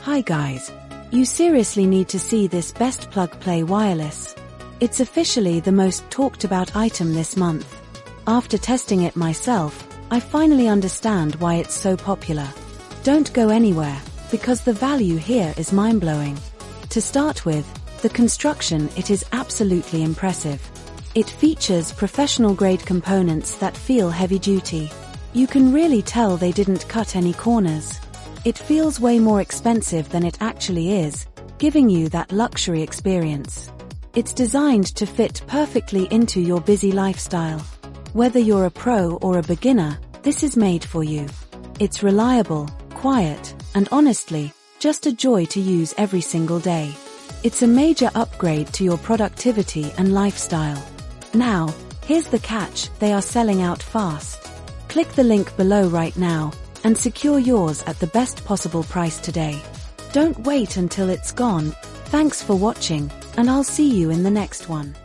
Hi guys. You seriously need to see this best plug-play wireless. It's officially the most talked about item this month. After testing it myself, I finally understand why it's so popular. Don't go anywhere, because the value here is mind-blowing. To start with, the construction, it is absolutely impressive. It features professional-grade components that feel heavy-duty. You can really tell they didn't cut any corners. It feels way more expensive than it actually is, giving you that luxury experience. It's designed to fit perfectly into your busy lifestyle. Whether you're a pro or a beginner, this is made for you. It's reliable, quiet, and honestly, just a joy to use every single day. It's a major upgrade to your productivity and lifestyle. Now, here's the catch, they are selling out fast. Click the link below right now, and secure yours at the best possible price today. Don't wait until it's gone. Thanks for watching, and I'll see you in the next one.